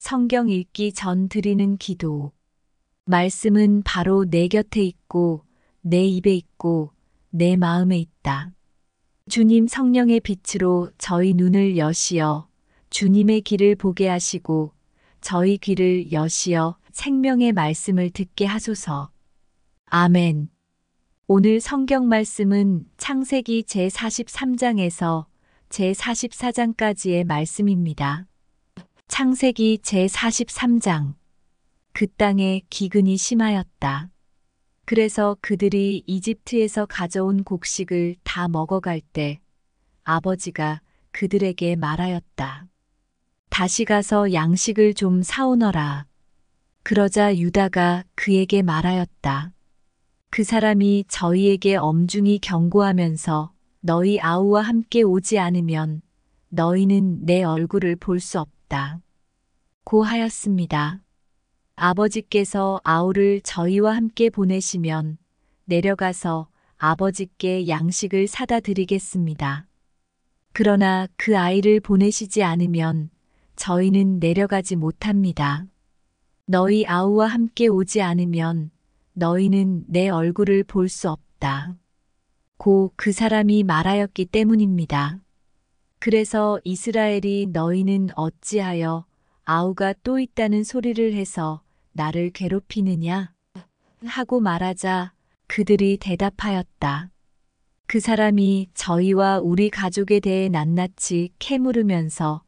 성경 읽기 전 드리는 기도. 말씀은 바로 내 곁에 있고, 내 입에 있고, 내 마음에 있다. 주님 성령의 빛으로 저희 눈을 여시어 주님의 길을 보게 하시고, 저희 귀를 여시어 생명의 말씀을 듣게 하소서. 아멘. 오늘 성경 말씀은 창세기 제43장에서 제44장까지의 말씀입니다. 창세기 제43장. 그 땅에 기근이 심하였다. 그래서 그들이 이집트에서 가져온 곡식을 다 먹어갈 때 아버지가 그들에게 말하였다. 다시 가서 양식을 좀 사오너라. 그러자 유다가 그에게 말하였다. 그 사람이 저희에게 엄중히 경고하면서 너희 아우와 함께 오지 않으면 너희는 내 얼굴을 볼 수 없다. 고 하였습니다. 아버지께서 아우를 저희와 함께 보내시면 내려가서 아버지께 양식을 사다 드리겠습니다. 그러나 그 아이를 보내시지 않으면 저희는 내려가지 못합니다. 너희 아우와 함께 오지 않으면 너희는 내 얼굴을 볼 수 없다. 고 그 사람이 말하였기 때문입니다. 그래서 이스라엘이 너희는 어찌하여 아우가 또 있다는 소리를 해서 나를 괴롭히느냐? 하고 말하자 그들이 대답하였다. 그 사람이 저희와 우리 가족에 대해 낱낱이 캐물으면서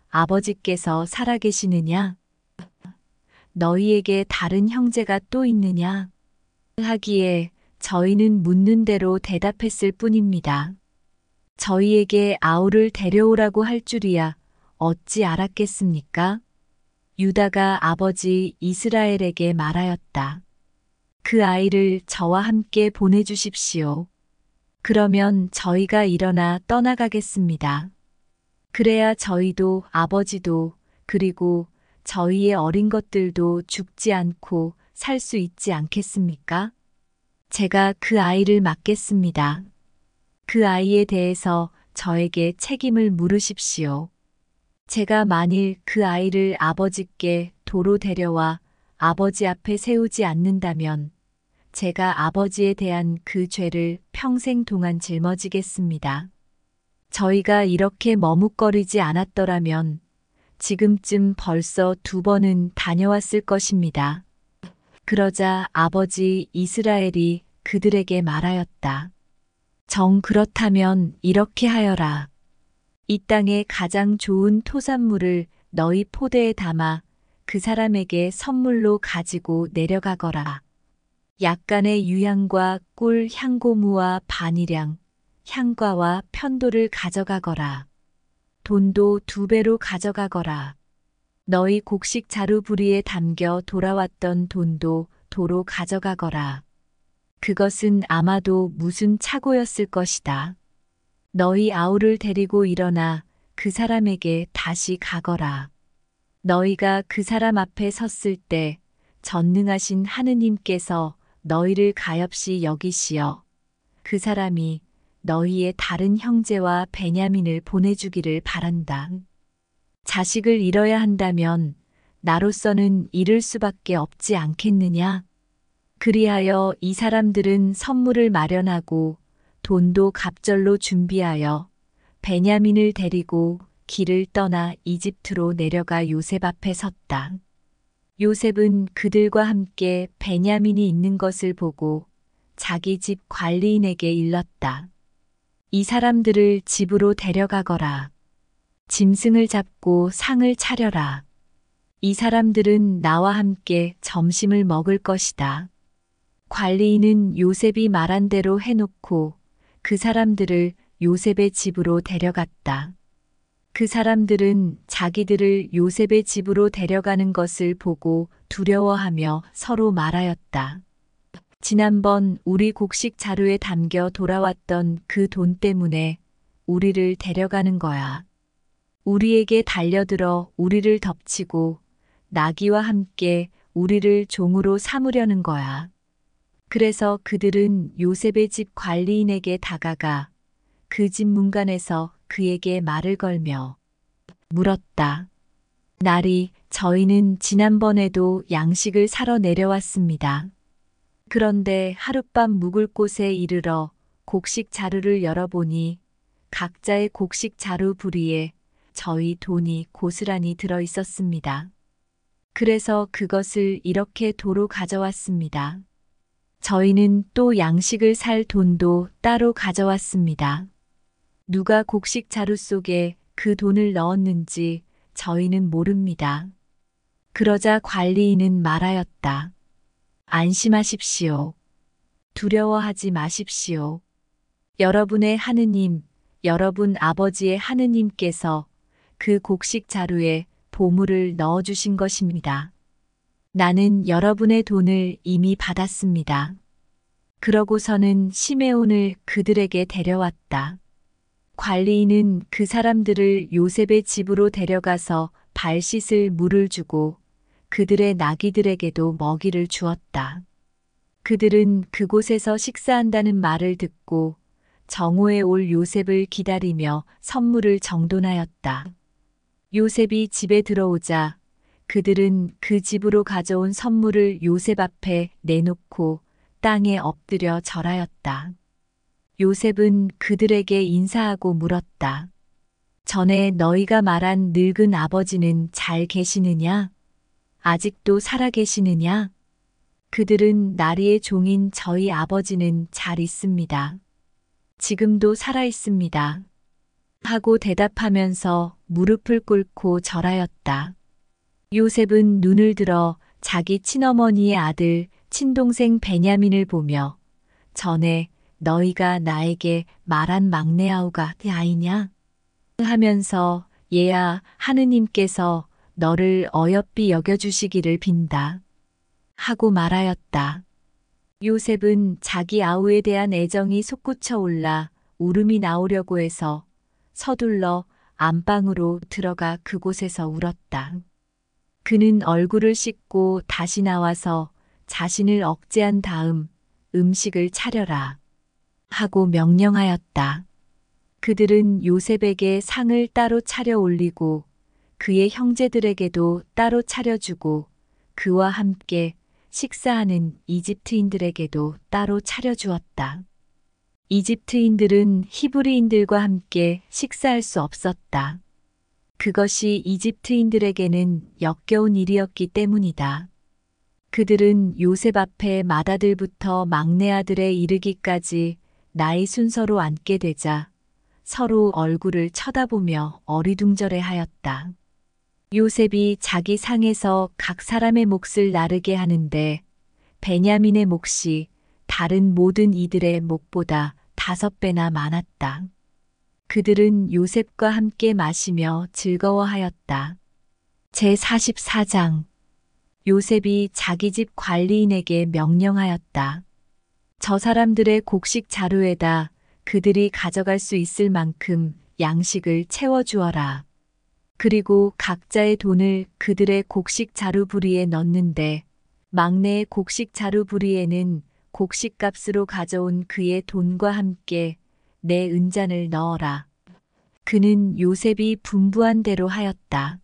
아버지께서 살아계시느냐? 너희에게 다른 형제가 또 있느냐? 하기에 저희는 묻는 대로 대답했을 뿐입니다. 저희에게 아우를 데려오라고 할 줄이야 어찌 알았겠습니까? 유다가 아버지 이스라엘에게 말하였다. 그 아이를 저와 함께 보내주십시오. 그러면 저희가 일어나 떠나가겠습니다. 그래야 저희도 아버지도 그리고 저희의 어린 것들도 죽지 않고 살 수 있지 않겠습니까? 제가 그 아이를 맡겠습니다. 그 아이에 대해서 저에게 책임을 물으십시오. 제가 만일 그 아이를 아버지께 도로 데려와 아버지 앞에 세우지 않는다면 제가 아버지에 대한 그 죄를 평생 동안 짊어지겠습니다. 저희가 이렇게 머뭇거리지 않았더라면 지금쯤 벌써 2번은 다녀왔을 것입니다. 그러자 아버지 이스라엘이 그들에게 말하였다. 정 그렇다면 이렇게 하여라. 이 땅의 가장 좋은 토산물을 너희 포대에 담아 그 사람에게 선물로 가지고 내려가거라. 약간의 유향과 꿀 향고무와 바니량, 향과와 편도를 가져가거라. 돈도 2배로 가져가거라. 너희 곡식 자루부리에 담겨 돌아왔던 돈도 도로 가져가거라. 그것은 아마도 무슨 착오였을 것이다. 너희 아우를 데리고 일어나 그 사람에게 다시 가거라. 너희가 그 사람 앞에 섰을 때 전능하신 하느님께서 너희를 가엾이 여기시어 그 사람이 너희의 다른 형제와 베냐민을 보내주기를 바란다. 자식을 잃어야 한다면 나로서는 잃을 수밖에 없지 않겠느냐? 그리하여 이 사람들은 선물을 마련하고 돈도 갑절로 준비하여 베냐민을 데리고 길을 떠나 이집트로 내려가 요셉 앞에 섰다. 요셉은 그들과 함께 베냐민이 있는 것을 보고 자기 집 관리인에게 일렀다. 이 사람들을 집으로 데려가거라. 짐승을 잡고 상을 차려라. 이 사람들은 나와 함께 점심을 먹을 것이다. 관리인은 요셉이 말한 대로 해놓고 그 사람들을 요셉의 집으로 데려갔다. 그 사람들은 자기들을 요셉의 집으로 데려가는 것을 보고 두려워하며 서로 말하였다. 지난번 우리 곡식 자루에 담겨 돌아왔던 그 돈 때문에 우리를 데려가는 거야. 우리에게 달려들어 우리를 덮치고 나귀와 함께 우리를 종으로 삼으려는 거야. 그래서 그들은 요셉의 집 관리인에게 다가가 그 집 문간에서 그에게 말을 걸며 물었다. 날이 저희는 지난번에도 양식을 사러 내려왔습니다. 그런데 하룻밤 묵을 곳에 이르러 곡식 자루를 열어보니 각자의 곡식 자루 부리에 저희 돈이 고스란히 들어 있었습니다. 그래서 그것을 이렇게 도로 가져왔습니다. 저희는 또 양식을 살 돈도 따로 가져왔습니다. 누가 곡식 자루 속에 그 돈을 넣었는지 저희는 모릅니다. 그러자 관리인은 말하였다. 안심하십시오. 두려워하지 마십시오. 여러분의 하느님, 여러분 아버지의 하느님께서 그 곡식 자루에 보물을 넣어주신 것입니다. 나는 여러분의 돈을 이미 받았습니다. 그러고서는 시메온을 그들에게 데려왔다. 관리인은 그 사람들을 요셉의 집으로 데려가서 발 씻을 물을 주고 그들의 나귀들에게도 먹이를 주었다. 그들은 그곳에서 식사한다는 말을 듣고 정오에 올 요셉을 기다리며 선물을 정돈하였다. 요셉이 집에 들어오자 그들은 그 집으로 가져온 선물을 요셉 앞에 내놓고 땅에 엎드려 절하였다. 요셉은 그들에게 인사하고 물었다. 전에 너희가 말한 늙은 아버지는 잘 계시느냐? 아직도 살아 계시느냐? 그들은 나리의 종인 저희 아버지는 잘 있습니다. 지금도 살아 있습니다. 하고 대답하면서 무릎을 꿇고 절하였다. 요셉은 눈을 들어 자기 친어머니의 아들, 친동생 베냐민을 보며 전에 너희가 나에게 말한 막내 아우가 네 아이냐? 하면서 얘야 하느님께서 너를 어여삐 여겨주시기를 빈다. 하고 말하였다. 요셉은 자기 아우에 대한 애정이 솟구쳐 올라 울음이 나오려고 해서 서둘러 안방으로 들어가 그곳에서 울었다. 그는 얼굴을 씻고 다시 나와서 자신을 억제한 다음 음식을 차려라 하고 명령하였다. 그들은 요셉에게 상을 따로 차려 올리고 그의 형제들에게도 따로 차려주고 그와 함께 식사하는 이집트인들에게도 따로 차려주었다. 이집트인들은 히브리인들과 함께 식사할 수 없었다. 그것이 이집트인들에게는 역겨운 일이었기 때문이다. 그들은 요셉 앞에 맏아들부터 막내 아들에 이르기까지 나이 순서로 앉게 되자 서로 얼굴을 쳐다보며 어리둥절해 하였다. 요셉이 자기 상에서 각 사람의 몫을 나르게 하는데 베냐민의 몫이 다른 모든 이들의 몫보다 5배나 많았다. 그들은 요셉과 함께 마시며 즐거워하였다. 제44장 요셉이 자기 집 관리인에게 명령하였다. 저 사람들의 곡식 자루에다 그들이 가져갈 수 있을 만큼 양식을 채워주어라. 그리고 각자의 돈을 그들의 곡식 자루 부리에 넣는데 막내의 곡식 자루 부리에는 곡식값으로 가져온 그의 돈과 함께 내 은잔을 넣어라. 그는 요셉이 분부한 대로 하였다.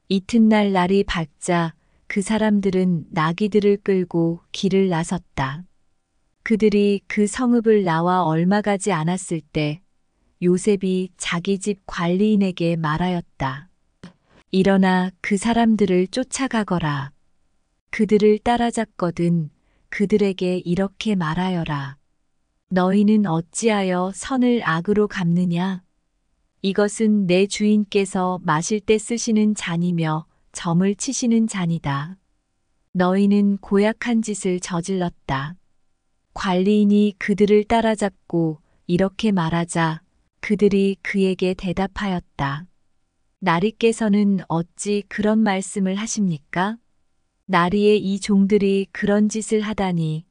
이튿날 날이 밝자 그 사람들은 나귀들을 끌고 길을 나섰다. 그들이 그 성읍을 나와 얼마 가지 않았을 때 요셉이 자기 집 관리인에게 말하였다. 일어나 그 사람들을 쫓아가거라. 그들을 따라잡거든 그들에게 이렇게 말하여라. 너희는 어찌하여 선을 악으로 갚느냐? 이것은 내 주인께서 마실 때 쓰시는 잔이며 점을 치시는 잔이다. 너희는 고약한 짓을 저질렀다. 관리인이 그들을 따라잡고 이렇게 말하자 그들이 그에게 대답하였다. 나리께서는 어찌 그런 말씀을 하십니까? 나리의 이 종들이 그런 짓을 하다니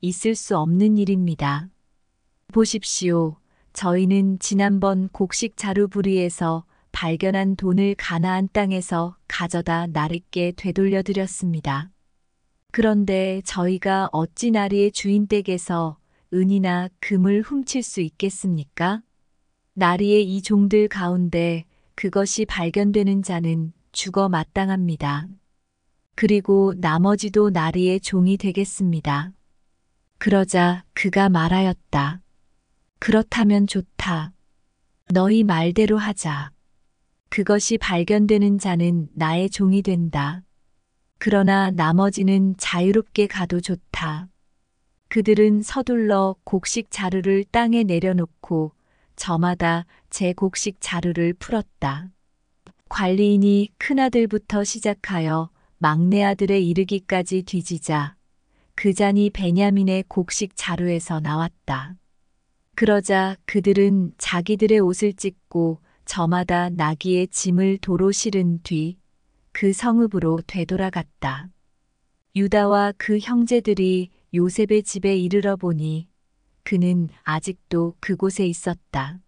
있을 수 없는 일입니다. 보십시오. 저희는 지난번 곡식 자루부리에서 발견한 돈을 가나안 땅에서 가져다 나리께 되돌려 드렸습니다. 그런데 저희가 어찌 나리의 주인 댁에서 은이나 금을 훔칠 수 있겠습니까? 나리의 이 종들 가운데 그것이 발견되는 자는 죽어 마땅합니다. 그리고 나머지도 나리의 종이 되겠습니다. 그러자 그가 말하였다. 그렇다면 좋다. 너희 말대로 하자. 그것이 발견되는 자는 나의 종이 된다. 그러나 나머지는 자유롭게 가도 좋다. 그들은 서둘러 곡식 자루를 땅에 내려놓고 저마다 제 곡식 자루를 풀었다. 관리인이 큰아들부터 시작하여 막내 아들에 이르기까지 뒤지자 그 잔이 베냐민의 곡식 자루에서 나왔다. 그러자 그들은 자기들의 옷을 찢고 저마다 나귀의 짐을 도로 실은 뒤 그 성읍으로 되돌아갔다. 유다와 그 형제들이 요셉의 집에 이르러 보니 그는 아직도 그곳에 있었다.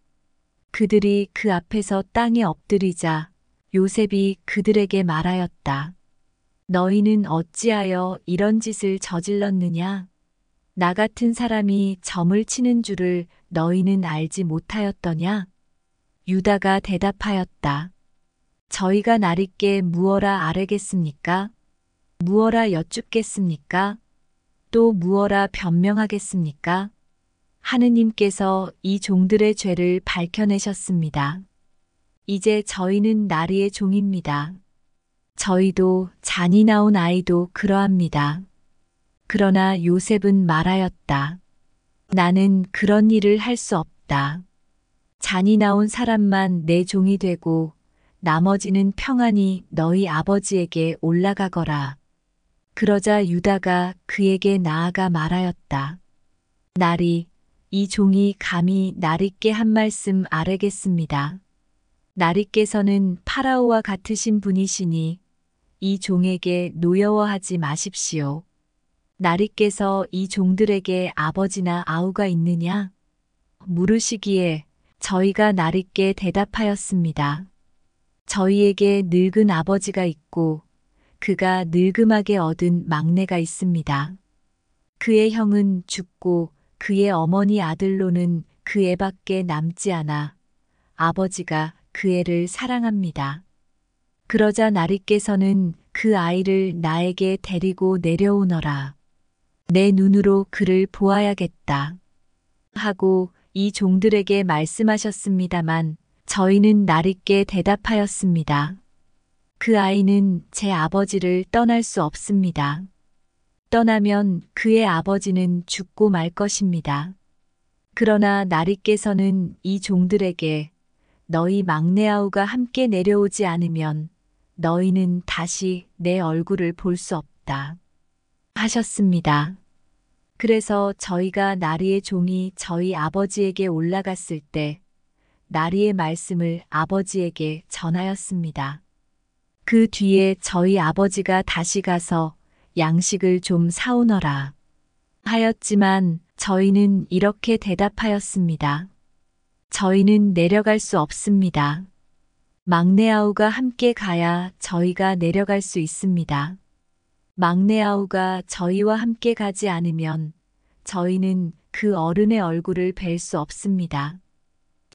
그들이 그 앞에서 땅에 엎드리자 요셉이 그들에게 말하였다. 너희는 어찌하여 이런 짓을 저질렀느냐? 나 같은 사람이 점을 치는 줄을 너희는 알지 못하였더냐? 유다가 대답하였다. 저희가 나리께 무어라 아뢰겠습니까? 무어라 여쭙겠습니까? 또 무어라 변명하겠습니까? 하느님께서 이 종들의 죄를 밝혀내셨습니다. 이제 저희는 나리의 종입니다. 저희도 잔이 나온 아이도 그러합니다. 그러나 요셉은 말하였다. 나는 그런 일을 할 수 없다. 잔이 나온 사람만 내 종이 되고 나머지는 평안히 너희 아버지에게 올라가거라. 그러자 유다가 그에게 나아가 말하였다. 나리, 이 종이 감히 나리께 한 말씀 아뢰겠습니다. 나리께서는 파라오와 같으신 분이시니 이 종에게 노여워하지 마십시오. 나리께서 이 종들에게 아버지나 아우가 있느냐? 물으시기에 저희가 나리께 대답하였습니다. 저희에게 늙은 아버지가 있고 그가 늙음하게 얻은 막내가 있습니다. 그의 형은 죽고 그의 어머니 아들로는 그 애밖에 남지 않아 아버지가 그 애를 사랑합니다. 그러자 나리께서는 그 아이를 나에게 데리고 내려오너라. 내 눈으로 그를 보아야겠다. 하고 이 종들에게 말씀하셨습니다만 저희는 나리께 대답하였습니다. 그 아이는 제 아버지를 떠날 수 없습니다. 떠나면 그의 아버지는 죽고 말 것입니다. 그러나 나리께서는 이 종들에게 너희 막내 아우가 함께 내려오지 않으면 너희는 다시 내 얼굴을 볼 수 없다. 하셨습니다. 그래서 저희가 나리의 종이 저희 아버지에게 올라갔을 때 나리의 말씀을 아버지에게 전하였습니다. 그 뒤에 저희 아버지가 다시 가서 양식을 좀 사오너라 하였지만 저희는 이렇게 대답하였습니다. 저희는 내려갈 수 없습니다. 막내 아우가 함께 가야 저희가 내려갈 수 있습니다. 막내 아우가 저희와 함께 가지 않으면 저희는 그 어른의 얼굴을 뵐 수 없습니다.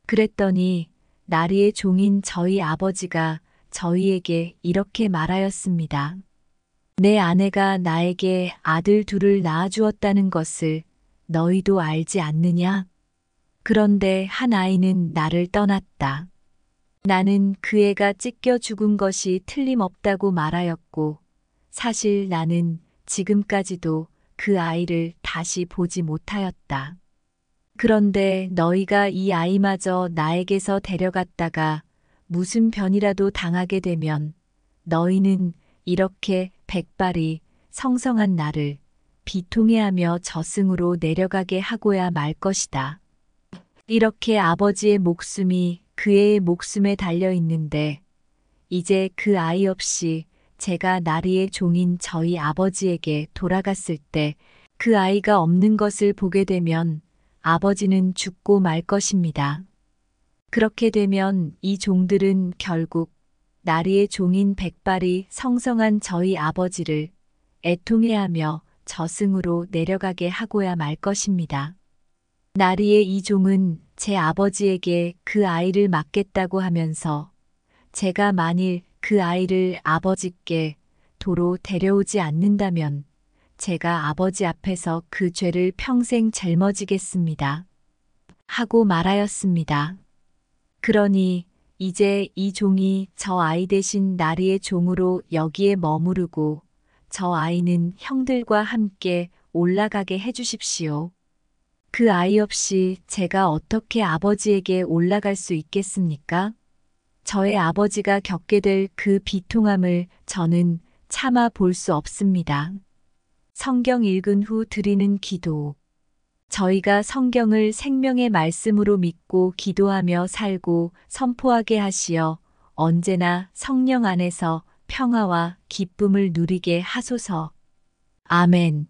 그랬더니 나리의 종인 저희 아버지가 저희에게 이렇게 말하였습니다. 내 아내가 나에게 아들 둘을 낳아주었다는 것을 너희도 알지 않느냐? 그런데 한 아이는 나를 떠났다. 나는 그 애가 찢겨 죽은 것이 틀림없다고 말하였고 사실 나는 지금까지도 그 아이를 다시 보지 못하였다. 그런데 너희가 이 아이마저 나에게서 데려갔다가 무슨 변이라도 당하게 되면 너희는 이렇게 백발이 성성한 나를 비통해하며 저승으로 내려가게 하고야 말 것이다. 이렇게 아버지의 목숨이 그 애의 목숨에 달려 있는데 이제 그 아이 없이 제가 나리의 종인 저희 아버지에게 돌아갔을 때 그 아이가 없는 것을 보게 되면 아버지는 죽고 말 것입니다. 그렇게 되면 이 종들은 결국 나리의 종인 백발이 성성한 저희 아버지를 애통해하며 저승으로 내려가게 하고야 말 것입니다. 나리의 이 종은 제 아버지에게 그 아이를 맡겠다고 하면서 제가 만일 그 아이를 아버지께 도로 데려오지 않는다면 제가 아버지 앞에서 그 죄를 평생 짊어지겠습니다. 하고 말하였습니다. 그러니 이제 이 종이 저 아이 대신 나리의 종으로 여기에 머무르고 저 아이는 형들과 함께 올라가게 해주십시오. 그 아이 없이 제가 어떻게 아버지에게 올라갈 수 있겠습니까? 저의 아버지가 겪게 될 그 비통함을 저는 참아 볼 수 없습니다. 성경 읽은 후 드리는 기도. 저희가 성경을 생명의 말씀으로 믿고 기도하며 살고 선포하게 하시어 언제나 성령 안에서 평화와 기쁨을 누리게 하소서. 아멘.